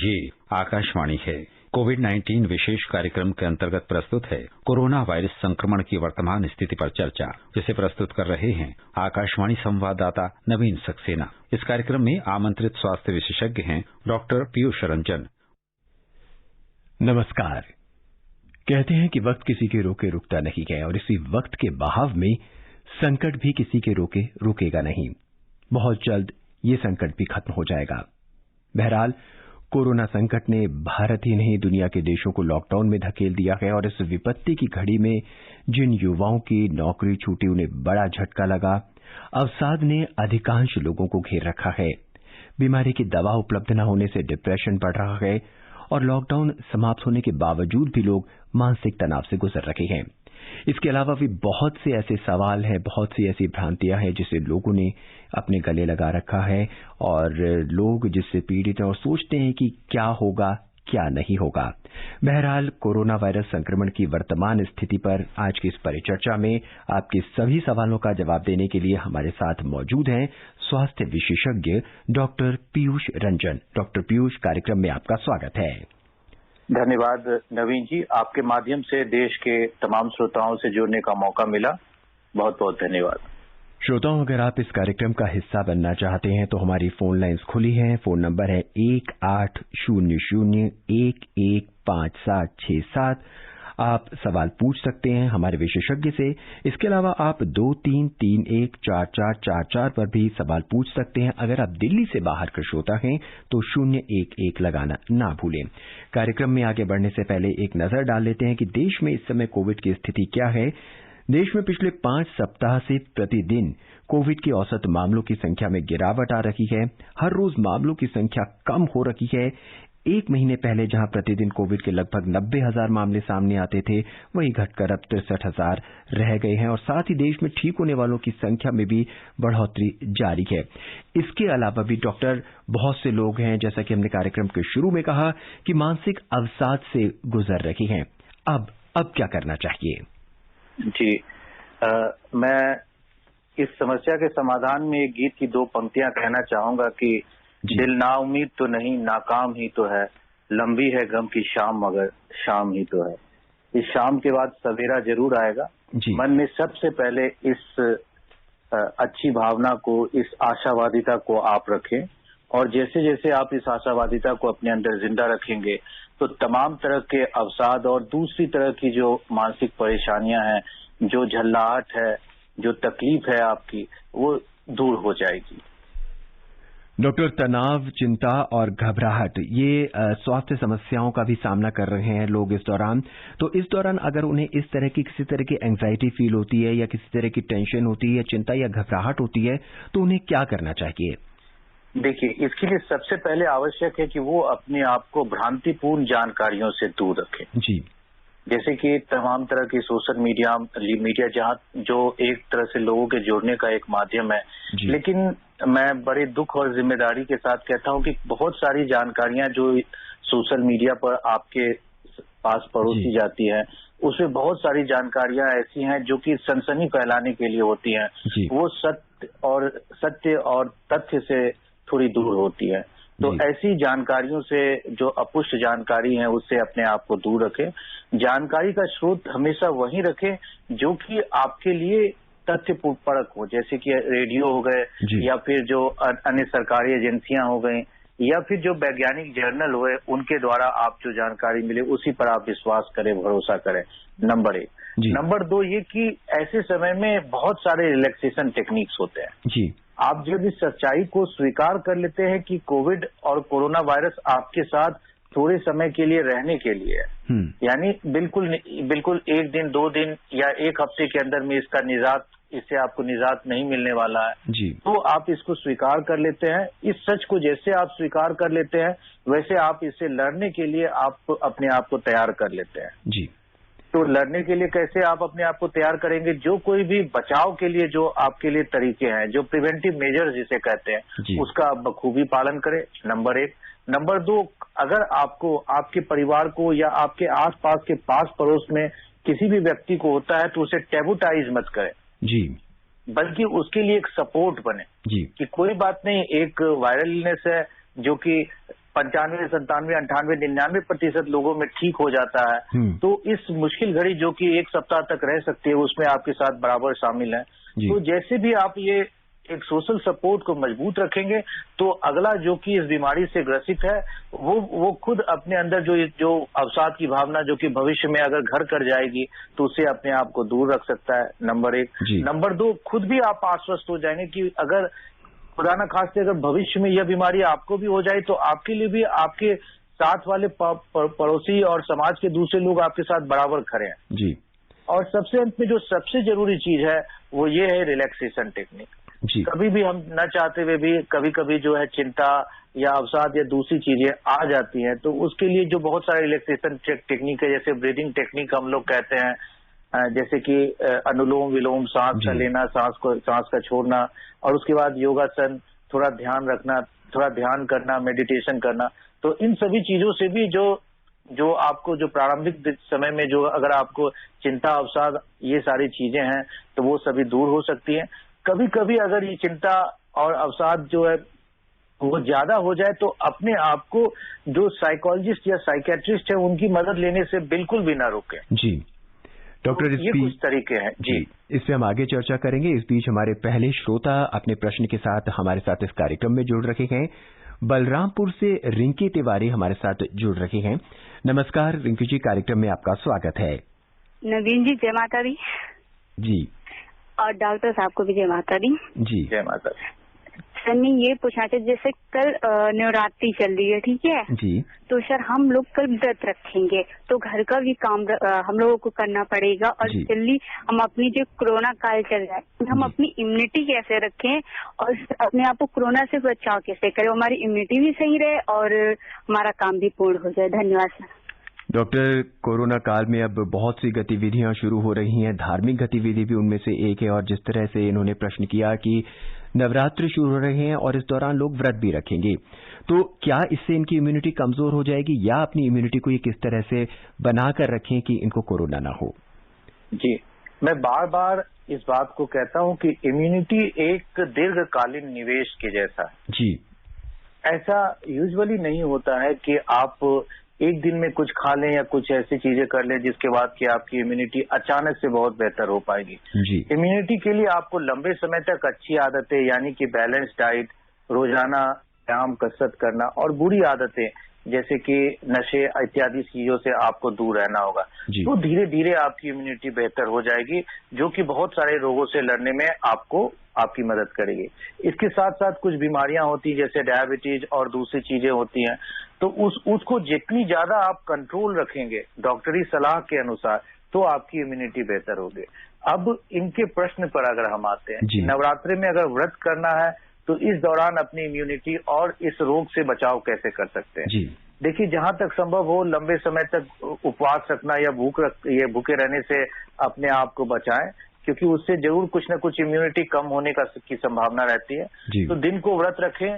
ये आकाशवाणी है। कोविड-19 विशेष कार्यक्रम के अंतर्गत प्रस्तुत है कोरोना वायरस संक्रमण की वर्तमान स्थिति पर चर्चा, जिसे प्रस्तुत कर रहे हैं आकाशवाणी संवाददाता नवीन सक्सेना। इस कार्यक्रम में आमंत्रित स्वास्थ्य विशेषज्ञ हैं डॉक्टर पीयूष रंजन। नमस्कार। कहते हैं कि वक्त किसी के रोके रुकता नहीं है, और इसी वक्त के बहाव में संकट भी किसी के रोके रुकेगा नहीं। बहुत जल्द ये संकट भी खत्म हो जाएगा। बहरहाल, कोरोना संकट ने भारत ही नहीं दुनिया के देशों को लॉकडाउन में धकेल दिया है, और इस विपत्ति की घड़ी में जिन युवाओं की नौकरी छूटी उन्हें बड़ा झटका लगा। अवसाद ने अधिकांश लोगों को घेर रखा है। बीमारी की दवा उपलब्ध न होने से डिप्रेशन बढ़ रहा है, और लॉकडाउन समाप्त होने के बावजूद भी लोग मानसिक तनाव से गुजर रहे हैं। इसके अलावा भी बहुत से ऐसे सवाल हैं, बहुत सी ऐसी भ्रांतियां हैं जिसे लोगों ने अपने गले लगा रखा है, और लोग जिससे पीड़ित हैं और सोचते हैं कि क्या होगा क्या नहीं होगा। बहरहाल, कोरोना वायरस संक्रमण की वर्तमान स्थिति पर आज की इस परिचर्चा में आपके सभी सवालों का जवाब देने के लिए हमारे साथ मौजूद हैं स्वास्थ्य विशेषज्ञ डॉक्टर पीयूष रंजन। डॉक्टर पीयूष, कार्यक्रम में आपका स्वागत है। धन्यवाद नवीन जी, आपके माध्यम से देश के तमाम श्रोताओं से जुड़ने का मौका मिला। बहुत बहुत धन्यवाद। श्रोताओं, अगर आप इस कार्यक्रम का हिस्सा बनना चाहते हैं तो हमारी फोन लाइंस खुली हैं। फोन नंबर है 1800-115767। आप सवाल पूछ सकते हैं हमारे विशेषज्ञ से। इसके अलावा आप 23314444 पर भी सवाल पूछ सकते हैं। अगर आप दिल्ली से बाहर के श्रोता हैं तो 011 लगाना ना भूलें। कार्यक्रम में आगे बढ़ने से पहले एक नजर डाल लेते हैं कि देश में इस समय कोविड की स्थिति क्या है। देश में पिछले 5 सप्ताह से प्रतिदिन कोविड के औसत मामलों की संख्या में गिरावट आ रही है। हर रोज मामलों की संख्या कम हो रही है। एक महीने पहले जहां प्रतिदिन कोविड के लगभग 90,000 मामले सामने आते थे, वहीं घटकर अब 63,000 रह गए हैं, और साथ ही देश में ठीक होने वालों की संख्या में भी बढ़ोतरी जारी है। इसके अलावा भी डॉक्टर, बहुत से लोग हैं, जैसा कि हमने कार्यक्रम के शुरू में कहा, कि मानसिक अवसाद से गुजर रहे हैं। अब क्या करना चाहिए? जी, मैं इस समस्या के समाधान में एक गीत की 2 पंक्तियां कहना चाहूंगा कि दिल नाउमीद तो नहीं, नाकाम ही तो है, लंबी है गम की शाम मगर शाम ही तो है। इस शाम के बाद सवेरा जरूर आएगा। मन में सबसे पहले इस अच्छी भावना को, इस आशावादिता को आप रखें, और जैसे जैसे आप इस आशावादिता को अपने अंदर जिंदा रखेंगे तो तमाम तरह के अवसाद और दूसरी तरह की जो मानसिक परेशानियां हैं, जो झल्लाहट है, जो तकलीफ है आपकी, वो दूर हो जाएगी। डॉक्टर, तनाव, चिंता और घबराहट, ये स्वास्थ्य समस्याओं का भी सामना कर रहे हैं लोग इस दौरान। तो इस दौरान अगर उन्हें इस तरह की किसी तरह की एंजाइटी फील होती है, या किसी तरह की टेंशन होती है, चिंता या घबराहट होती है, तो उन्हें क्या करना चाहिए? देखिए, इसके लिए सबसे पहले आवश्यक है कि वो अपने आप को भ्रांतिपूर्ण जानकारियों से दूर रखें। जी। जैसे कि तमाम तरह की सोशल मीडिया जहाँ जो एक तरह से लोगों के जोड़ने का एक माध्यम है, लेकिन मैं बड़े दुख और जिम्मेदारी के साथ कहता हूँ कि बहुत सारी जानकारियां जो सोशल मीडिया पर आपके पास परोसी जाती है, उसमें बहुत सारी जानकारियां ऐसी हैं जो कि सनसनी फैलाने के लिए होती हैं। वो सत्य और तथ्य से थोड़ी दूर होती है। तो ऐसी जानकारियों से, जो अपुष्ट जानकारी है, उससे अपने आप को दूर रखें। जानकारी का स्रोत हमेशा वही रखें जो कि आपके लिए तथ्य परक हो, जैसे कि रेडियो हो गए, या फिर जो अन्य सरकारी एजेंसियां हो गई, या फिर जो वैज्ञानिक जर्नल हुए, उनके द्वारा आप जो जानकारी मिले उसी पर आप विश्वास करें, भरोसा करें। नंबर 1। नंबर 2 ये कि ऐसे समय में बहुत सारे रिलैक्सेशन टेक्निक्स होते हैं। आप जब इस सच्चाई को स्वीकार कर लेते हैं कि कोविड और कोरोना वायरस आपके साथ थोड़े समय के लिए रहने के लिए है, यानी बिल्कुल 1 दिन, 2 दिन या 1 हफ्ते के अंदर में इससे आपको निजात नहीं मिलने वाला है, तो आप इसको स्वीकार कर लेते हैं। इस सच को जैसे आप स्वीकार कर लेते हैं, वैसे आप इससे लड़ने के लिए आप अपने आप को तैयार कर लेते हैं। तो लड़ने के लिए कैसे आप अपने आप को तैयार करेंगे? जो कोई भी बचाव के लिए जो आपके लिए तरीके हैं, जो प्रिवेंटिव मेजर्स जिसे कहते हैं, उसका आप बखूबी पालन करें। नंबर 1। नंबर 2, अगर आपको, आपके परिवार को या आपके आसपास के पास पड़ोस में किसी भी व्यक्ति को होता है तो उसे टैबूटाइज मत करें, बल्कि उसके लिए एक सपोर्ट बने कि कोई बात नहीं, एक वायरल इलनेस है जो कि 95, 97, 98, 99% लोगों में ठीक हो जाता है। तो इस मुश्किल घड़ी जो कि 1 सप्ताह तक रह सकती है, उसमें आपके साथ बराबर शामिल है। तो जैसे भी आप ये एक सोशल सपोर्ट को मजबूत रखेंगे, तो अगला जो कि इस बीमारी से ग्रसित है, वो खुद अपने अंदर जो अवसाद की भावना जो कि भविष्य में अगर घर कर जाएगी, तो उससे अपने आप को दूर रख सकता है, नंबर 1। नंबर 2, खुद भी आप आश्वस्त हो जाएंगे कि अगर खुदा न खास्ते अगर भविष्य में यह बीमारी आपको भी हो जाए, तो आपके लिए भी आपके साथ वाले पड़ोसी और समाज के दूसरे लोग आपके साथ बराबर खड़े हैं जी। और सबसे अंत में जो सबसे जरूरी चीज है वो ये है रिलैक्सेशन टेक्निक। कभी भी हम न चाहते हुए भी कभी कभी जो है चिंता या अवसाद या दूसरी चीजें आ जाती हैं, तो उसके लिए जो बहुत सारे रिलैक्सेशन टेक्निक है, जैसे ब्रीदिंग टेक्निक हम लोग कहते हैं, जैसे कि अनुलोम विलोम, सांस का लेना, सांस का छोड़ना, और उसके बाद योगासन, थोड़ा ध्यान रखना, थोड़ा ध्यान करना, मेडिटेशन करना। तो इन सभी चीजों से भी जो आपको जो प्रारंभिक समय में जो अगर आपको चिंता, अवसाद, ये सारी चीजें हैं, तो वो सभी दूर हो सकती हैं। कभी कभी अगर ये चिंता और अवसाद जो है वो ज्यादा हो जाए, तो अपने आप को जो साइकोलॉजिस्ट या साइकेट्रिस्ट है उनकी मदद लेने से बिल्कुल भी ना रोकें। जी डॉक्टर, ये कुछ तरीके हैं जी। इस पे हम आगे चर्चा करेंगे। इस बीच हमारे पहले श्रोता अपने प्रश्न के साथ हमारे साथ इस कार्यक्रम में जुड़ रखे हैं। बलरामपुर से रिंकी तिवारी हमारे साथ जुड़ रहे हैं। नमस्कार रिंकी जी, कार्यक्रम में आपका स्वागत है। नवीन जी, जय माता दी। जी। और डॉक्टर साहब को भी जय माता दी। जी, जय माता दी। सर मैं ये पूछना चाहिए, जैसे कल नवरात्रि चल रही है, ठीक है जी, तो सर हम लोग कल व्रत रखेंगे, तो घर का भी काम हम लोगों को करना पड़ेगा, और जल्दी हम अपनी जो कोरोना काल चल रहा है, हम अपनी इम्यूनिटी कैसे रखें और अपने आप को कोरोना से बचाव कैसे करें, हमारी इम्यूनिटी भी सही रहे और हमारा काम भी पूर्ण हो जाए। धन्यवाद सर। डॉक्टर, कोरोना काल में अब बहुत सी गतिविधियां शुरू हो रही हैं, धार्मिक गतिविधि भी उनमें से एक है, और जिस तरह से इन्होंने प्रश्न किया कि नवरात्र शुरू हो रहे हैं और इस दौरान लोग व्रत भी रखेंगे, तो क्या इससे इनकी इम्यूनिटी कमजोर हो जाएगी, या अपनी इम्यूनिटी को ये किस तरह से बनाकर रखें कि इनको कोरोना ना हो? जी, मैं बार बार इस बात को कहता हूं कि इम्यूनिटी एक दीर्घकालीन निवेश के जैसा है। जी। ऐसा यूजुअली नहीं होता है कि आप एक दिन में कुछ खा लें या कुछ ऐसी चीजें कर लें जिसके बाद कि आपकी इम्यूनिटी अचानक से बहुत बेहतर हो पाएगी। इम्यूनिटी के लिए आपको लंबे समय तक अच्छी आदतें, यानी कि बैलेंस डाइट, रोजाना व्यायाम, कसरत करना, और बुरी आदतें जैसे कि नशे इत्यादि चीजों से आपको दूर रहना होगा। तो धीरे धीरे आपकी इम्यूनिटी बेहतर हो जाएगी, जो कि बहुत सारे रोगों से लड़ने में आपकी मदद करेगी। इसके साथ साथ कुछ बीमारियां होती हैं जैसे डायबिटीज और दूसरी चीजें होती हैं, तो उसको जितनी ज्यादा आप कंट्रोल रखेंगे डॉक्टरी सलाह के अनुसार, तो आपकी इम्यूनिटी बेहतर होगी। अब इनके प्रश्न पर अगर हम आते हैं, नवरात्रि में अगर व्रत करना है तो इस दौरान अपनी इम्यूनिटी और इस रोग से बचाव कैसे कर सकते हैं? देखिए, जहां तक संभव हो लंबे समय तक उपवास रखना या भूखे रहने से अपने आप को बचाएं, क्योंकि उससे जरूर कुछ न कुछ इम्यूनिटी कम होने की संभावना रहती है। तो दिन को व्रत रखें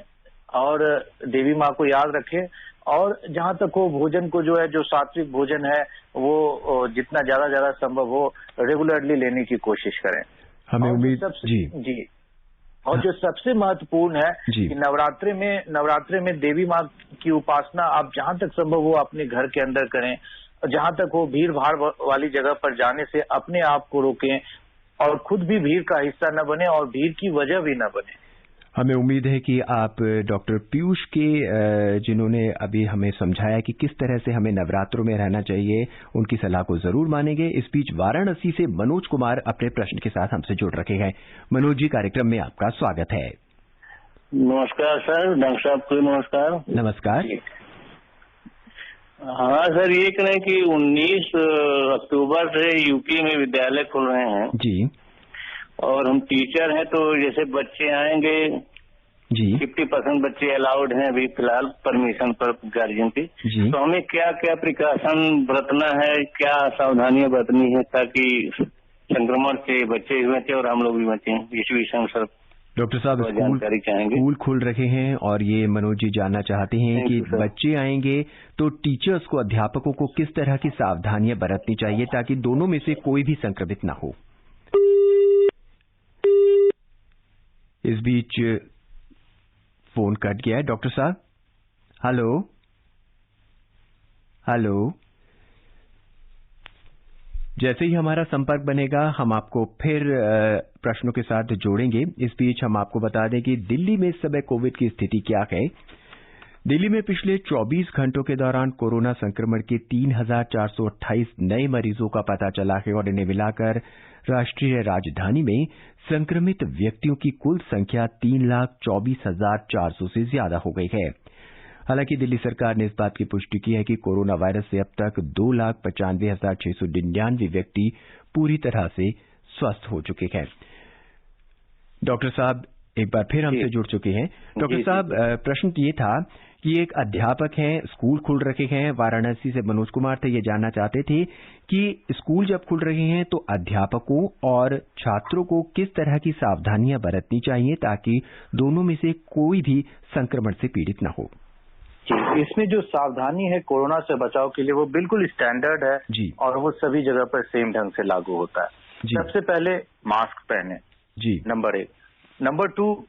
और देवी माँ को याद रखें, और जहां तक हो भोजन को जो सात्विक भोजन है वो जितना ज्यादा संभव हो रेगुलरली लेने की कोशिश करें। हमें उम्मीद जी। और जो सबसे महत्वपूर्ण है कि नवरात्रि में देवी माँ की उपासना आप जहां तक संभव हो अपने घर के अंदर करें, जहां तक हो भीड़ भाड़ वाली जगह पर जाने से अपने आप को रोकें, और खुद भी भीड़ का हिस्सा न बने और भीड़ की वजह भी न बने। हमें उम्मीद है कि आप डॉक्टर पीयूष के जिन्होंने अभी हमें समझाया कि किस तरह से हमें नवरात्रों में रहना चाहिए, उनकी सलाह को जरूर मानेंगे। इस बीच वाराणसी से मनोज कुमार अपने प्रश्न के साथ हमसे जुड़ रखे हैं। मनोज जी, कार्यक्रम में आपका स्वागत है। नमस्कार सर। डॉक्टर साहब को नमस्कार। नमस्कार। हाँ सर, ये कहें कि 19 अक्टूबर से यूपी में विद्यालय खुल रहे हैं जी, और हम टीचर हैं, तो जैसे बच्चे आएंगे जी, 50% बच्चे अलाउड हैं अभी फिलहाल परमिशन पर गार्जियन की, तो हमें क्या क्या प्रिकॉशन बरतना है, क्या सावधानियां बरतनी है ताकि संक्रमण से बच्चे भी बचे और हम लोग भी बचें? इस विषय में सर डॉक्टर साहब जानकारी चाहेंगे। स्कूल खुल रहे हैं और ये मनोज जी जानना चाहते हैं कि बच्चे आएंगे तो टीचर्स को, अध्यापकों को किस तरह की सावधानियां बरतनी चाहिए ताकि दोनों में से कोई भी संक्रमित ना हो। इस बीच फोन कट गया है। डॉक्टर साहब हेलो हेलो। जैसे ही हमारा संपर्क बनेगा हम आपको फिर प्रश्नों के साथ जोड़ेंगे। इस बीच हम आपको बता दें कि दिल्ली में इस समय कोविड की स्थिति क्या है। दिल्ली में पिछले 24 घंटों के दौरान कोरोना संक्रमण के 3,428 नए मरीजों का पता चला है और इन्हें मिलाकर राष्ट्रीय राजधानी में संक्रमित व्यक्तियों की कुल संख्या 3,24,400 से ज्यादा हो गई है। हालांकि दिल्ली सरकार ने इस बात की पुष्टि की है कि कोरोना वायरस से अब तक 2,95,699 व्यक्ति पूरी तरह से स्वस्थ हो चुके हैं। डॉक्टर साहब एक बार फिर हमसे जुड़ चुके हैं। डॉक्टर साहब, प्रश्न ये था कि एक अध्यापक हैं, स्कूल खुल रखे हैं, वाराणसी से मनोज कुमार थे, ये जानना चाहते थे कि स्कूल जब खुल रहे हैं तो अध्यापकों और छात्रों को किस तरह की सावधानियां बरतनी चाहिए ताकि दोनों में से कोई भी संक्रमण से पीड़ित न हो। इसमें जो सावधानी है कोरोना से बचाव के लिए वो बिल्कुल स्टैंडर्ड है जी, और वो सभी जगह पर सेम ढंग से लागू होता है। सबसे पहले मास्क पहने जी, नंबर 1। नंबर 2,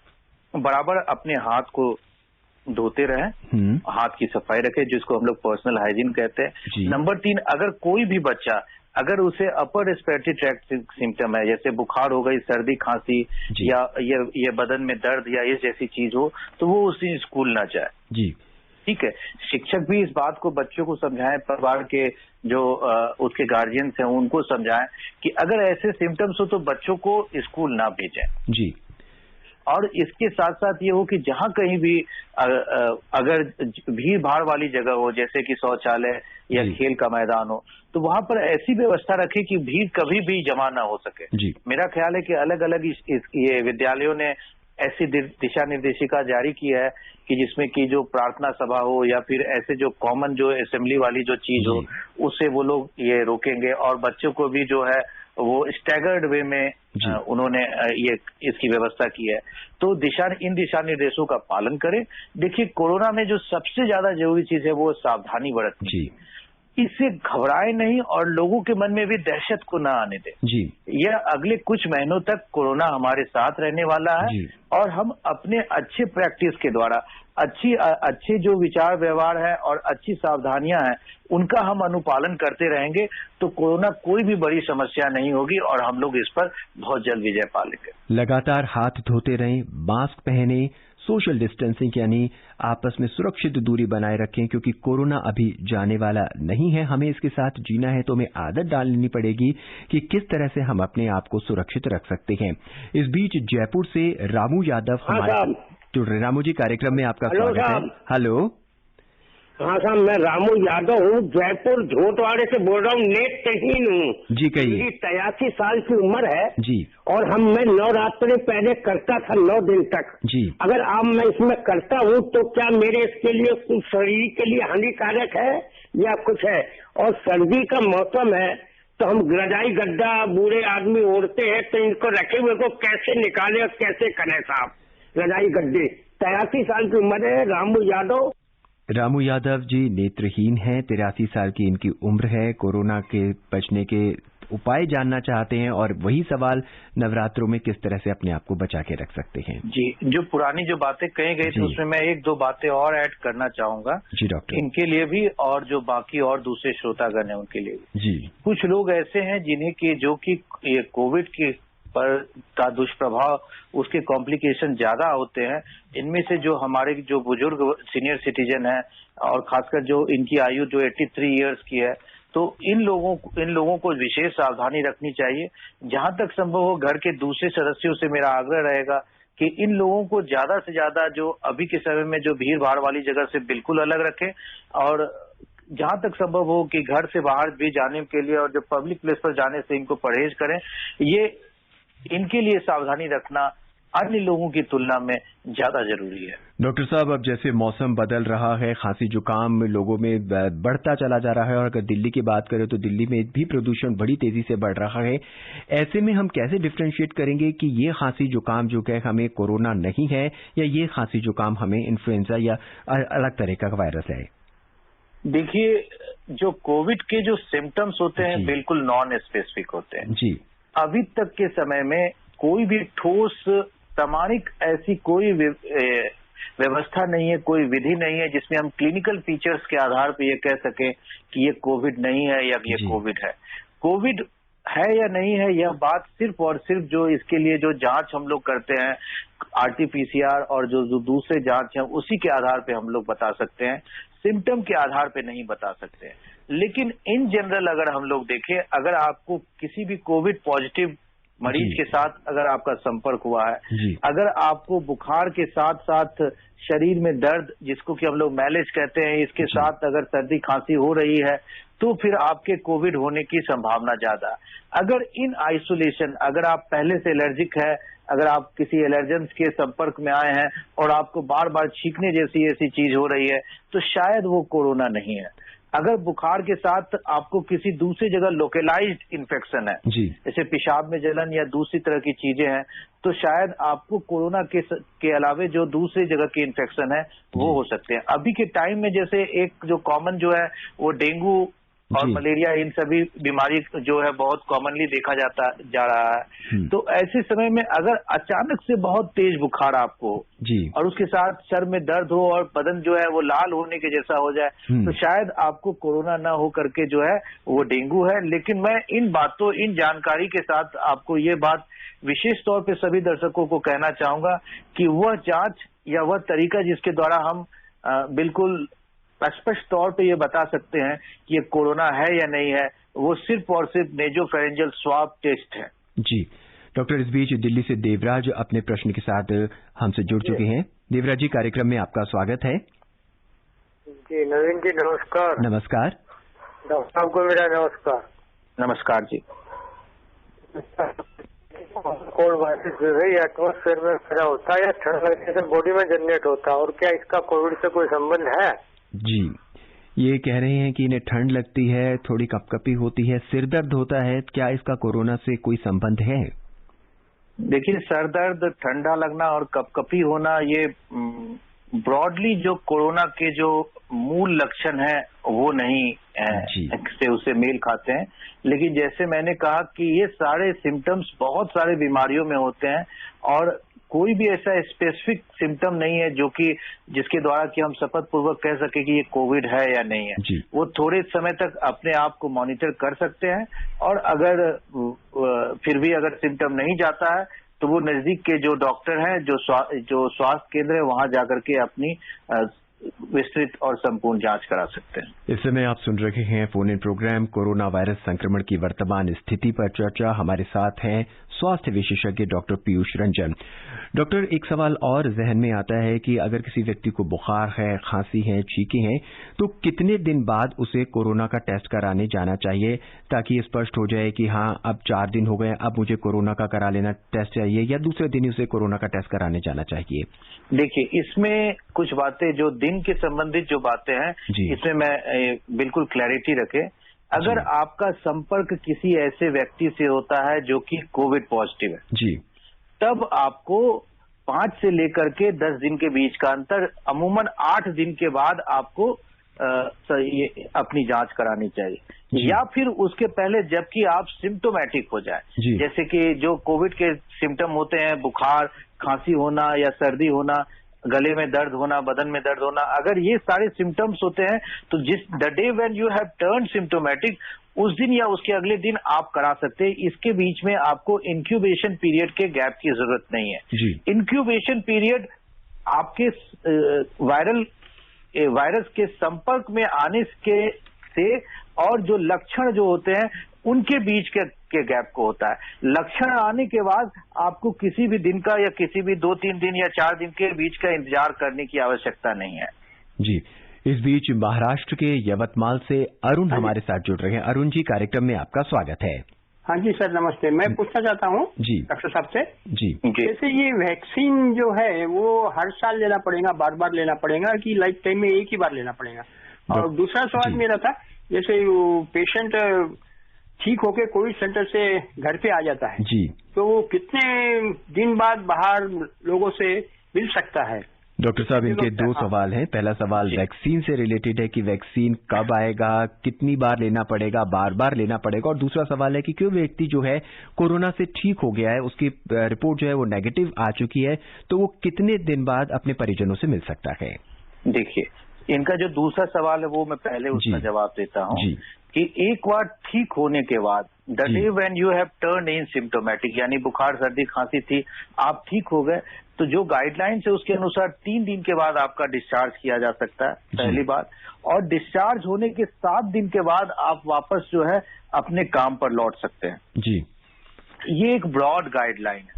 बराबर अपने हाथ को धोते रहें, हाथ की सफाई रखें जिसको हम लोग पर्सनल हाइजीन कहते हैं। नंबर 3, अगर कोई भी बच्चा अगर उसे अपर रेस्पिरेटरी ट्रैक्ट सिम्टम है, जैसे बुखार हो गई, सर्दी खांसी या ये बदन में दर्द या इस जैसी चीज हो, तो वो उसी स्कूल ना जाए जी। ठीक है, शिक्षक भी इस बात को बच्चों को समझाएं, परिवार के जो उसके गार्जियंस हैं उनको समझाएं कि अगर ऐसे सिम्टम्स हो तो बच्चों को स्कूल ना भेजें जी। और इसके साथ साथ ये हो कि जहां कहीं भी अगर भीड़ भाड़ वाली जगह हो, जैसे कि शौचालय या खेल का मैदान हो, तो वहां पर ऐसी व्यवस्था रखें कि भीड़ कभी भी जमा ना हो सके जी। मेरा ख्याल है कि अलग अलग ये विद्यालयों ने ऐसी दिशा निर्देशिका जारी की है कि जिसमें कि जो प्रार्थना सभा हो या फिर ऐसे जो कॉमन जो असेंबली वाली जो चीज हो, उससे वो लोग ये रोकेंगे। और बच्चों को भी जो है वो स्टैगर्ड वे में उन्होंने ये इसकी व्यवस्था की है। तो इन दिशा निर्देशों का पालन करें। देखिए, कोरोना में जो सबसे ज्यादा जरूरी चीज है वो सावधानी बरतनी जी। इससे घबराए नहीं और लोगों के मन में भी दहशत को ना आने दें जी। यह अगले कुछ महीनों तक कोरोना हमारे साथ रहने वाला है और हम अपने अच्छे प्रैक्टिस के द्वारा अच्छे जो विचार व्यवहार है और अच्छी सावधानियां हैं उनका हम अनुपालन करते रहेंगे तो कोरोना कोई भी बड़ी समस्या नहीं होगी और हम लोग इस पर बहुत जल्द विजय पा लेंगे। लगातार हाथ धोते रहें, मास्क पहने, सोशल डिस्टेंसिंग यानी आपस में सुरक्षित दूरी बनाए रखें क्योंकि कोरोना अभी जाने वाला नहीं है। हमें इसके साथ जीना है तो हमें आदत डालनी पड़ेगी कि किस तरह से हम अपने आप को सुरक्षित रख सकते हैं। इस बीच जयपुर से रामू यादव हमारे जुड़ रहे। रामू जी, कार्यक्रम में आपका स्वागत है। हेलो। हाँ साहब, मैं रामू यादव हूँ, जयपुर झोटवाड़े से बोल रहा हूँ, नेत्रहीन हूँ जी। कहिए। मेरी 83 साल की उम्र है जी और मैं नवरात्रि पहले करता था 9 दिन तक जी। अगर अब मैं इसमें करता हूँ तो क्या मेरे इसके लिए कुछ शरीर के लिए हानिकारक है या कुछ है? और सर्दी का मौसम है तो हम रजाई गद्दा बूढ़े आदमी ओढ़ते हैं तो इनको रखे हुए को कैसे निकाले और कैसे करें साहब? रजाई गद्दे। 83 साल की उम्र है। रामू यादव जी नेत्रहीन हैं, 83 साल की इनकी उम्र है, कोरोना के बचने के उपाय जानना चाहते हैं और वही सवाल नवरात्रों में किस तरह से अपने आप को बचा के रख सकते हैं जी। जो पुरानी जो बातें कही गई थी उसमें मैं 1-2 बातें और ऐड करना चाहूंगा जी डॉक्टर, इनके लिए भी और जो बाकी और दूसरे श्रोतागण हैं उनके लिए भी जी। कुछ लोग ऐसे हैं जिन्हें की जो कि ये कोविड की पर का दुष्प्रभाव उसके कॉम्प्लिकेशन ज्यादा होते हैं। इनमें से जो हमारे जो बुजुर्ग सीनियर सिटीजन है और खासकर जो इनकी आयु जो 83 इयर्स की है, तो इन लोगों को विशेष सावधानी रखनी चाहिए। जहां तक संभव हो घर के दूसरे सदस्यों से मेरा आग्रह रहेगा कि इन लोगों को ज्यादा से ज्यादा जो अभी के समय में जो भीड़ भाड़ वाली जगह से बिल्कुल अलग रखें और जहां तक संभव हो कि घर से बाहर भी जाने के लिए और जो पब्लिक प्लेस पर जाने से इनको परहेज करें। ये इनके लिए सावधानी रखना अन्य लोगों की तुलना में ज्यादा जरूरी है। डॉक्टर साहब, अब जैसे मौसम बदल रहा है, खांसी जुकाम लोगों में बढ़ता चला जा रहा है और अगर दिल्ली की बात करें तो दिल्ली में भी प्रदूषण बड़ी तेजी से बढ़ रहा है। ऐसे में हम कैसे डिफ्रेंशिएट करेंगे कि ये खांसी जुकाम जो है हमें कोरोना नहीं है या ये खांसी जुकाम हमें इन्फ्लुएंजा या अलग तरह का वायरस है? देखिए, जो कोविड के जो सिम्टम्स होते हैं बिल्कुल नॉन स्पेसिफिक होते हैं जी। अभी तक के समय में कोई भी ठोस प्रामाणिक ऐसी कोई व्यवस्था नहीं है, कोई विधि नहीं है जिसमें हम क्लिनिकल फीचर्स के आधार पर ये कह सकें कि ये कोविड नहीं है या ये कोविड है। कोविड है या नहीं है, यह बात सिर्फ और सिर्फ जो इसके लिए जो जांच हम लोग करते हैं RT-PCR और जो दूसरे जांच हैं उसी के आधार पे हम लोग बता सकते हैं, सिम्टम के आधार पे नहीं बता सकते हैं। लेकिन इन जनरल अगर हम लोग देखें, अगर आपको किसी भी कोविड पॉजिटिव मरीज के साथ अगर आपका संपर्क हुआ है, अगर आपको बुखार के साथ साथ शरीर में दर्द जिसको कि हम लोग मैलेज कहते हैं, इसके साथ अगर सर्दी खांसी हो रही है, तो फिर आपके कोविड होने की संभावना ज्यादा है। अगर इन आइसोलेशन, अगर आप पहले से एलर्जिक है, अगर आप किसी एलर्जेंस के संपर्क में आए हैं और आपको बार बार छींकने जैसी ऐसी चीज हो रही है, तो शायद वो कोरोना नहीं है। अगर बुखार के साथ आपको किसी दूसरी जगह लोकलाइज्ड इन्फेक्शन है, जैसे पेशाब में जलन या दूसरी तरह की चीजें हैं, तो शायद आपको कोरोना के अलावे जो दूसरी जगह की इन्फेक्शन है वो हो सकते हैं। अभी के टाइम में जैसे एक जो कॉमन जो है वो डेंगू और मलेरिया, इन सभी बीमारी जो है बहुत कॉमनली देखा जा रहा है। तो ऐसे समय में अगर अचानक से बहुत तेज बुखार आपको और उसके साथ सर में दर्द हो और बदन जो है वो लाल होने के जैसा हो जाए, तो शायद आपको कोरोना ना हो करके जो है वो डेंगू है। लेकिन मैं इन जानकारी के साथ आपको ये बात विशेष तौर पे सभी दर्शकों को कहना चाहूंगा कि वह जांच या वह तरीका जिसके द्वारा हम बिल्कुल स्पष्ट तौर पे ये बता सकते हैं कि ये कोरोना है या नहीं है, वो सिर्फ और सिर्फ नेजोफेरेंजियल स्वाब टेस्ट है। जी डॉक्टर, इस बीच दिल्ली से देवराज अपने प्रश्न के साथ हमसे जुड़ चुके हैं। देवराज जी, कार्यक्रम में आपका स्वागत है। जी नवीन जी नमस्कार। नमस्कार। डॉक्टर साहब को मेरा नमस्कार। नमस्कार जी। कोल्ड वायरस जो है एटमोस्फेयर में पैदा होता है या ठंड लगने से बॉडी में जनरेट होता है, और क्या इसका कोविड से कोई संबंध है? जी, ये कह रहे हैं कि इन्हें ठंड लगती है, थोड़ी कपकपी होती है, सिर दर्द होता है, क्या इसका कोरोना से कोई संबंध है? देखिए, सर दर्द, ठंडा लगना और कपकपी होना ये ब्रॉडली जो कोरोना के जो मूल लक्षण है वो नहीं से उसे मेल खाते हैं। लेकिन जैसे मैंने कहा कि ये सारे सिम्टम्स बहुत सारे बीमारियों में होते हैं और कोई भी ऐसा स्पेसिफिक सिम्टम नहीं है जो कि जिसके द्वारा कि हम शपथ पूर्वक कह सके कि ये कोविड है या नहीं है। वो थोड़े समय तक अपने आप को मॉनिटर कर सकते हैं और अगर फिर भी अगर सिम्टम नहीं जाता है तो वो नजदीक के जो डॉक्टर हैं, जो स्वास्थ्य केंद्र है, वहां जाकर के अपनी विस्तृत और संपूर्ण जांच करा सकते हैं। इस समय आप सुन रहे हैं phone in programme corona virus संक्रमण की वर्तमान स्थिति पर चर्चा। हमारे साथ हैं स्वास्थ्य विशेषज्ञ डॉक्टर पीयूष रंजन। डॉक्टर, एक सवाल और जहन में आता है कि अगर किसी व्यक्ति को बुखार है, खांसी है, छींके हैं, तो कितने दिन बाद उसे कोरोना का टेस्ट कराने जाना चाहिए ताकि ये स्पष्ट हो जाए कि हाँ अब 4 दिन हो गए, अब मुझे कोरोना का करा लेना टेस्ट चाहिए, या दूसरे दिन ही उसे कोरोना का टेस्ट कराने जाना चाहिए? देखिए, इसमें कुछ बातें जो दिन के संबंधित जो बातें हैं इसमें मैं बिल्कुल क्लैरिटी रखे। अगर आपका संपर्क किसी ऐसे व्यक्ति से होता है जो कि कोविड पॉजिटिव है तब आपको 5 से लेकर के 10 दिन के बीच का अंतर, अमूमन 8 दिन के बाद आपको अपनी जांच करानी चाहिए, या फिर उसके पहले जबकि आप सिम्टोमेटिक हो जाए, जैसे कि जो कोविड के सिम्टम होते हैं, बुखार, खांसी होना या सर्दी होना, गले में दर्द होना, बदन में दर्द होना, अगर ये सारे सिम्टम्स होते हैं तो the day when you have turn symptomatic, उस दिन या उसके अगले दिन आप करा सकते हैं। इसके बीच में आपको इंक्यूबेशन पीरियड के गैप की जरूरत नहीं है। इंक्यूबेशन पीरियड आपके वायरस के संपर्क में आने से और जो लक्षण जो होते हैं उनके बीच के गैप को होता है। लक्षण आने के बाद आपको किसी भी दिन का या किसी भी 2-3 दिन या 4 दिन के बीच का इंतजार करने की आवश्यकता नहीं है। जी, इस बीच महाराष्ट्र के यवतमाल से अरुण हमारे साथ जुड़ रहे हैं। अरुण जी, कार्यक्रम में आपका स्वागत है। हाँ जी सर, नमस्ते। मैं पूछना चाहता हूँ डॉक्टर साहब से, जैसे ये वैक्सीन जो है वो हर साल लेना पड़ेगा, बार बार लेना पड़ेगा कि लाइफ टाइम में एक ही बार लेना पड़ेगा? और दूसरा सवाल मेरा था, जैसे पेशेंट ठीक होके कोविड सेंटर से घर पे आ जाता है तो वो कितने दिन बाद बाहर लोगों से मिल सकता है? डॉक्टर साहब, इनके दो सवाल हैं। पहला सवाल वैक्सीन से रिलेटेड है कि वैक्सीन कब आएगा, कितनी बार लेना पड़ेगा, बार बार लेना पड़ेगा, और दूसरा सवाल है कि कोई व्यक्ति जो है कोरोना से ठीक हो गया है, उसकी रिपोर्ट जो है वो नेगेटिव आ चुकी है, तो वो कितने दिन बाद अपने परिजनों से मिल सकता है? देखिए, इनका जो दूसरा सवाल है वो मैं पहले उसका जवाब देता हूँ कि एक बार ठीक होने के बाद, the day when you have turn in symptomatic, यानी बुखार सर्दी खांसी थी, आप ठीक हो गए, तो जो गाइडलाइंस है उसके अनुसार 3 दिन के बाद आपका डिस्चार्ज किया जा सकता है, पहली बात। और डिस्चार्ज होने के 7 दिन के बाद आप वापस जो है अपने काम पर लौट सकते हैं जी। ये एक ब्रॉड गाइडलाइन है,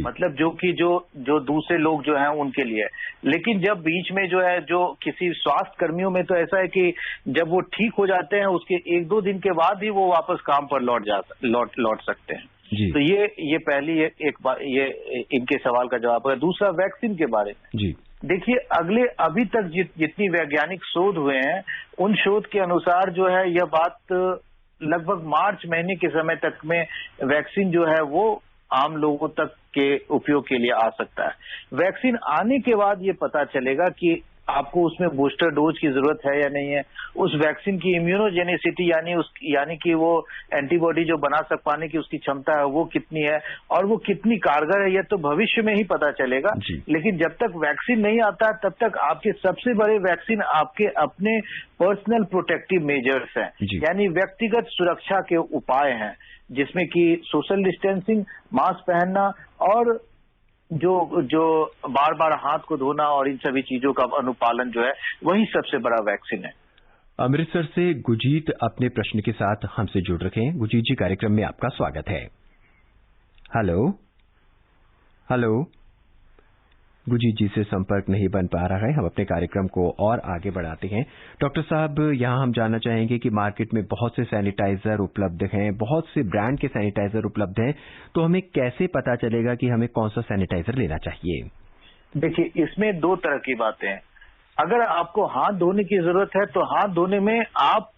मतलब जो कि जो दूसरे लोग जो हैं उनके लिए। लेकिन जब बीच में जो है, जो किसी स्वास्थ्य कर्मियों में तो ऐसा है कि जब वो ठीक हो जाते हैं उसके 1-2 दिन के बाद ही वो वापस काम पर लौट सकते हैं। तो ये पहली एक बात, ये इनके सवाल का जवाब है। दूसरा, वैक्सीन के बारे में देखिए, अभी तक जितनी वैज्ञानिक शोध हुए हैं उन शोध के अनुसार जो है यह बात लगभग मार्च महीने के समय तक में वैक्सीन जो है वो आम लोगों तक के उपयोग के लिए आ सकता है। वैक्सीन आने के बाद ये पता चलेगा कि आपको उसमें बूस्टर डोज की जरूरत है या नहीं है, उस वैक्सीन की इम्यूनोजेनिसिटी यानी कि वो एंटीबॉडी जो बना पाने की उसकी क्षमता है वो कितनी है और वो कितनी कारगर है, ये तो भविष्य में ही पता चलेगा। लेकिन जब तक वैक्सीन नहीं आता तब तक आपके सबसे बड़े वैक्सीन आपके अपने पर्सनल प्रोटेक्टिव मेजर्स हैं, यानी व्यक्तिगत सुरक्षा के उपाय हैं, जिसमें कि सोशल डिस्टेंसिंग, मास्क पहनना और जो बार बार हाथ को धोना और इन सभी चीजों का अनुपालन जो है वही सबसे बड़ा वैक्सीन है। अमृतसर से गुजीत अपने प्रश्न के साथ हमसे जुड़ रखे हैं। गुजीत जी, कार्यक्रम में आपका स्वागत है। हेलो। गुजीत जी से संपर्क नहीं बन पा रहा है। हम अपने कार्यक्रम को और आगे बढ़ाते हैं। डॉक्टर साहब, यहां हम जानना चाहेंगे कि मार्केट में बहुत से सैनिटाइजर उपलब्ध हैं, बहुत से ब्रांड के सैनिटाइजर उपलब्ध हैं, तो हमें कैसे पता चलेगा कि हमें कौन सा सैनिटाइजर लेना चाहिए? देखिए, इसमें 2 तरह की बातें हैं। अगर आपको हाथ धोने की जरूरत है तो हाथ धोने में आप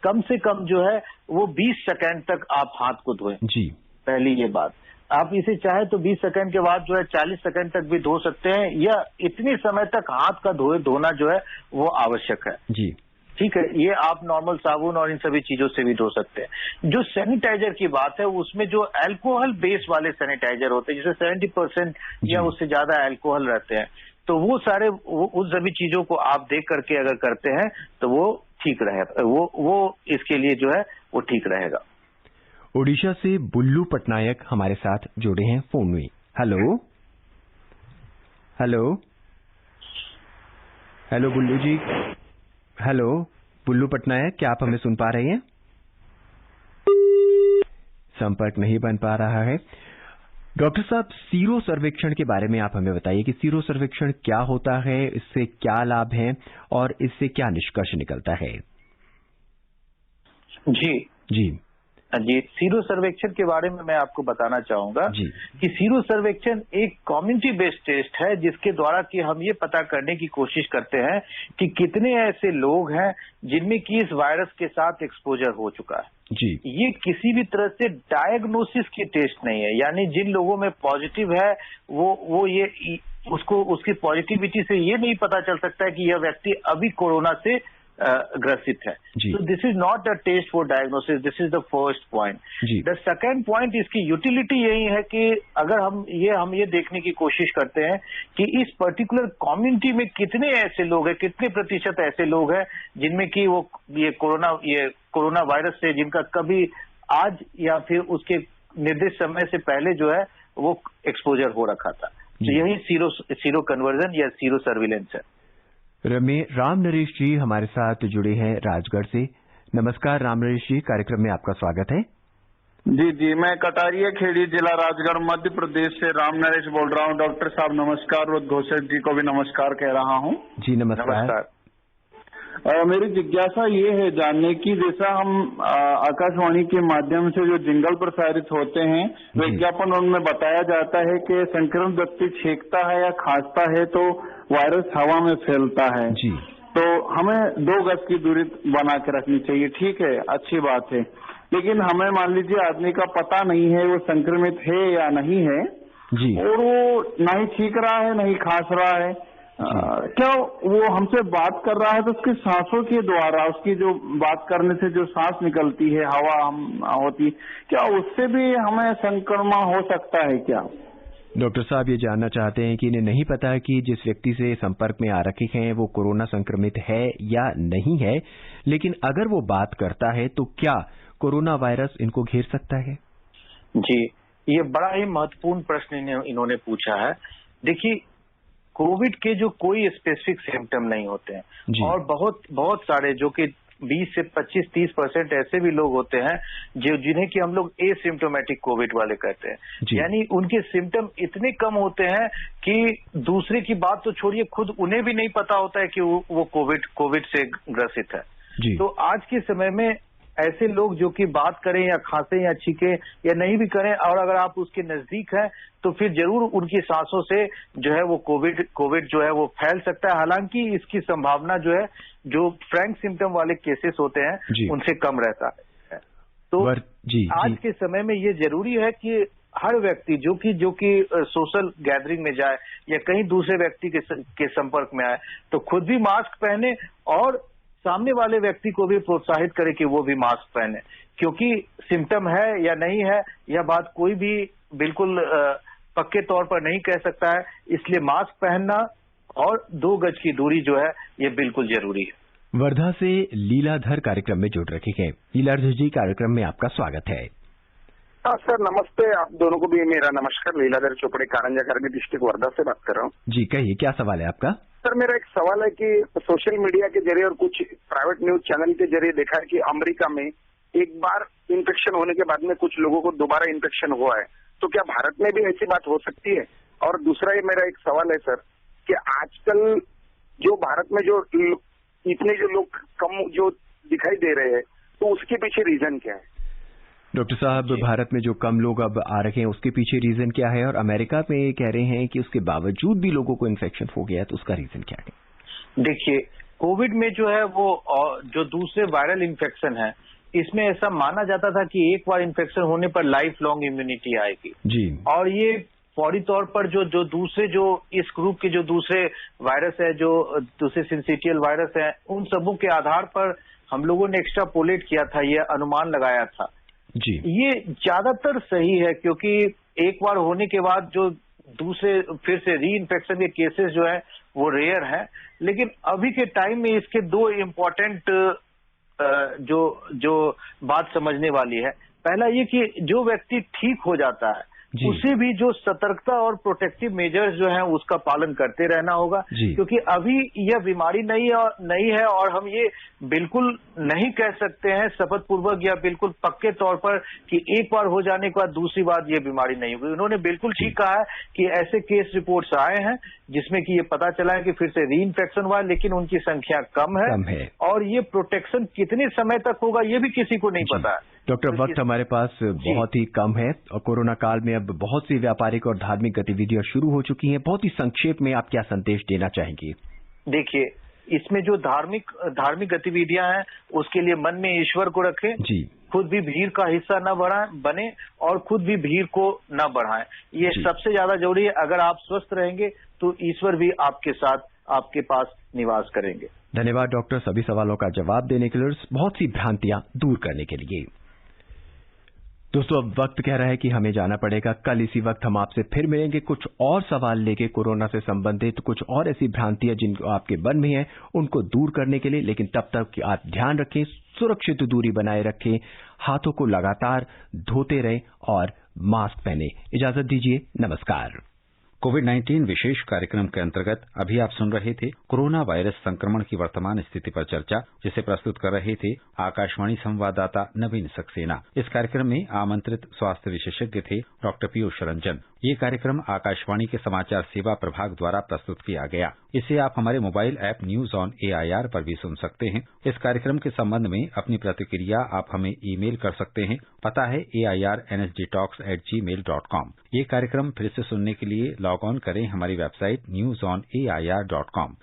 कम से कम जो है वो 20 सेकेंड तक आप हाथ को धोएं जी। पहली ये बात। आप इसे चाहे तो 20 सेकंड के बाद जो है 40 सेकंड तक भी धो सकते हैं, या इतने समय तक हाथ का धोना जो है वो आवश्यक है जी। ठीक है, ये आप नॉर्मल साबुन और इन सभी चीजों से भी धो सकते हैं। जो सैनिटाइजर की बात है उसमें जो अल्कोहल बेस वाले सैनिटाइजर होते हैं, जिसमें 70% या उससे ज्यादा अल्कोहल रहते हैं, तो वो सारे उन सभी चीजों को आप देख करके अगर करते हैं तो वो ठीक रहेगा, वो इसके लिए जो है वो ठीक रहेगा। ओडिशा से बुल्लू पटनायक हमारे साथ जुड़े हैं फोन में। हेलो बुल्लू जी। हेलो बुल्लू पटनायक, क्या आप हमें सुन पा रहे हैं? संपर्क नहीं बन पा रहा है। डॉक्टर साहब, सीरो सर्वेक्षण के बारे में आप हमें बताइए कि सीरो सर्वेक्षण क्या होता है, इससे क्या लाभ है और इससे क्या निष्कर्ष निकलता है? जी, सीरो सर्वेक्षण के बारे में मैं आपको बताना चाहूंगा कि सीरो सर्वेक्षण एक कम्युनिटी बेस्ड टेस्ट है, जिसके द्वारा कि हम ये पता करने की कोशिश करते हैं कि कितने ऐसे लोग हैं जिनमें कि इस वायरस के साथ एक्सपोजर हो चुका है जी। ये किसी भी तरह से डायग्नोसिस की टेस्ट नहीं है, यानी जिन लोगों में पॉजिटिव है वो ये उसकी पॉजिटिविटी से ये नहीं पता चल सकता है कि यह व्यक्ति अभी कोरोना से ग्रसित है। तो this is not a test for diagnosis, this is the first point. The second point, इसकी यूटिलिटी यही है कि अगर हम ये देखने की कोशिश करते हैं कि इस पर्टिकुलर कम्युनिटी में कितने ऐसे लोग हैं, कितने प्रतिशत ऐसे लोग हैं जिनमें कि वो ये कोरोना वायरस से जिनका कभी आज या फिर उसके निर्दिष्ट समय से पहले जो है वो एक्सपोजर हो रखा था। तो यही सीरो कन्वर्जन या सीरो सर्विलेंस है। राम नरेश जी हमारे साथ जुड़े हैं राजगढ़ से। नमस्कार राम नरेश जी, कार्यक्रम में आपका स्वागत है। जी, मैं कटारिया खेड़ी जिला राजगढ़ मध्य प्रदेश से राम नरेश बोल रहा हूँ। डॉक्टर साहब नमस्कार, और घोषक जी को भी नमस्कार कह रहा हूँ। जी नमस्कार। मेरी जिज्ञासा ये है जानने की, जैसा हम आकाशवाणी के माध्यम से जो जिंगल प्रसारित होते हैं, विज्ञापन उनमें बताया जाता है कि संक्रमित व्यक्ति छींकता है या खांसता है तो वायरस हवा में फैलता है जी। तो हमें 2 गज की दूरी बना के रखनी चाहिए, ठीक है, अच्छी बात है। लेकिन हमें मान लीजिए आदमी का पता नहीं है वो संक्रमित है या नहीं है, और वो ना ही छींक रहा है ना ही खांस रहा है, क्या वो हमसे बात कर रहा है तो उसकी सांसों के द्वारा, उसकी जो बात करने से जो सांस निकलती है, हवा हम होती, क्या उससे भी हमें संक्रमण हो सकता है क्या? डॉक्टर साहब ये जानना चाहते हैं कि इन्हें नहीं पता कि जिस व्यक्ति से संपर्क में आ रखे हैं वो कोरोना संक्रमित है या नहीं है, लेकिन अगर वो बात करता है तो क्या कोरोना वायरस इनको घेर सकता है? जी, ये बड़ा ही महत्वपूर्ण प्रश्न इन्होंने पूछा है। देखिए, कोविड के जो कोई स्पेसिफिक सिम्टम नहीं होते हैं और बहुत सारे जो कि 20 से 25-30% ऐसे भी लोग होते हैं जिन्हें कि हम लोग एसिम्टोमेटिक कोविड वाले कहते हैं, यानी उनके सिम्टम इतने कम होते हैं कि दूसरे की बात तो छोड़िए, खुद उन्हें भी नहीं पता होता है कि वो कोविड से ग्रसित है। तो आज के समय में ऐसे लोग जो कि बात करें या खांसे या छींके या नहीं भी करें, और अगर आप उसके नजदीक हैं तो फिर जरूर उनकी सांसों से जो है वो कोविड जो है वो फैल सकता है। हालांकि इसकी संभावना जो है, जो फ्रैंक सिम्टम वाले केसेस होते हैं उनसे कम रहता है। तो आज के समय में ये जरूरी है कि हर व्यक्ति जो कि सोशल गैदरिंग में जाए या कहीं दूसरे व्यक्ति के संपर्क में आए तो खुद भी मास्क पहने और सामने वाले व्यक्ति को भी प्रोत्साहित करे कि वो भी मास्क पहने, क्योंकि सिम्टम है या नहीं है यह बात कोई भी बिल्कुल पक्के तौर पर नहीं कह सकता है। इसलिए मास्क पहनना और 2 गज की दूरी जो है ये बिल्कुल जरूरी है। वर्धा से लीलाधर कार्यक्रम में जुड़ रखे हैं। लीलाधर जी, कार्यक्रम में आपका स्वागत है। हाँ सर, नमस्ते। आप दोनों को भी मेरा नमस्कार। लीलाधर चोपड़े, कारंजा कारगी डिस्ट्रिक्ट वर्धा से बात कर रहा हूँ। जी कहिए, क्या सवाल है आपका? सर, मेरा एक सवाल है कि सोशल मीडिया के जरिए और कुछ प्राइवेट न्यूज चैनल के जरिए देखा है कि अमेरिका में एक बार इन्फेक्शन होने के बाद में कुछ लोगों को दोबारा इन्फेक्शन हुआ है, तो क्या भारत में भी ऐसी बात हो सकती है? और दूसरा ये मेरा एक सवाल है सर कि आजकल जो भारत में जो इतने जो लोग कम जो दिखाई दे रहे हैं, तो उसके पीछे रीजन क्या है? डॉक्टर साहब, भारत में जो कम लोग अब आ रहे हैं उसके पीछे रीजन क्या है? और अमेरिका में कह रहे हैं कि उसके बावजूद भी लोगों को इन्फेक्शन हो गया है, तो उसका रीजन क्या है? देखिए, कोविड में जो है वो जो दूसरे वायरल इन्फेक्शन है, इसमें ऐसा माना जाता था कि एक बार इन्फेक्शन होने पर लाइफ लॉन्ग इम्यूनिटी आएगी जी, और ये फौरी तौर पर जो दूसरे जो इस ग्रुप के जो दूसरे वायरस है, जो दूसरे सिंसिटियल वायरस है, उन सबों के आधार पर हम लोगों ने एक्स्ट्रापोलेट किया था, ये अनुमान लगाया था जी। ये ज्यादातर सही है, क्योंकि एक बार होने के बाद जो दूसरे फिर से री इन्फेक्शन के केसेस जो है वो रेयर है। लेकिन अभी के टाइम में इसके 2 इम्पोर्टेंट जो बात समझने वाली है। पहला ये कि जो व्यक्ति ठीक हो जाता है उसे भी जो सतर्कता और प्रोटेक्टिव मेजर्स जो हैं उसका पालन करते रहना होगा, क्योंकि अभी यह बीमारी नहीं है और हम ये बिल्कुल नहीं कह सकते हैं शपथ पूर्वक या बिल्कुल पक्के तौर पर कि एक बार हो जाने के बाद दूसरी बार ये बीमारी नहीं होगी। उन्होंने बिल्कुल ठीक कहा है कि ऐसे केस रिपोर्ट्स आए हैं जिसमें कि ये पता चला है कि फिर से री इन्फेक्शन हुआ, लेकिन उनकी संख्या कम है और ये प्रोटेक्शन कितने समय तक होगा ये भी किसी को नहीं पता है। डॉक्टर, वक्त हमारे पास बहुत ही कम है और कोरोना काल में अब बहुत सी व्यापारिक और धार्मिक गतिविधियां शुरू हो चुकी हैं। बहुत ही संक्षेप में आप क्या संदेश देना चाहेंगे? देखिए, इसमें जो धार्मिक गतिविधियां हैं उसके लिए मन में ईश्वर को रखें जी, खुद भी भीड़ का हिस्सा न बने और खुद भी भीड़ को न बढ़ाएं। ये सबसे ज्यादा जरूरी है। अगर आप स्वस्थ रहेंगे तो ईश्वर भी आपके साथ आपके पास निवास करेंगे। धन्यवाद डॉक्टर, सभी सवालों का जवाब देने के लिए, बहुत सी भ्रांतियां दूर करने के लिए। दोस्तों, अब वक्त कह रहा है कि हमें जाना पड़ेगा। कल इसी वक्त हम आपसे फिर मिलेंगे कुछ और सवाल लेके, कोरोना से संबंधित कुछ और ऐसी भ्रांतियां जिनको आपके मन में है उनको दूर करने के लिए। लेकिन तब तक आप ध्यान रखें, सुरक्षित दूरी बनाए रखें, हाथों को लगातार धोते रहें और मास्क पहने। इजाजत दीजिए, नमस्कार। कोविड-19 विशेष कार्यक्रम के अंतर्गत अभी आप सुन रहे थे कोरोना वायरस संक्रमण की वर्तमान स्थिति पर चर्चा, जिसे प्रस्तुत कर रहे थे आकाशवाणी संवाददाता नवीन सक्सेना। इस कार्यक्रम में आमंत्रित स्वास्थ्य विशेषज्ञ थे डॉक्टर पीयूष रंजन। ये कार्यक्रम आकाशवाणी के समाचार सेवा प्रभाग द्वारा प्रस्तुत किया गया। इसे आप हमारे mobile app news on AIR पर भी सुन सकते हैं। इस कार्यक्रम के संबंध में अपनी प्रतिक्रिया आप हमें ईमेल कर सकते हैं। पता है airnsgtalks@gmail.com। ये कार्यक्रम फिर से सुनने के लिए लॉग ऑन करें हमारी वेबसाइट newsonair.com।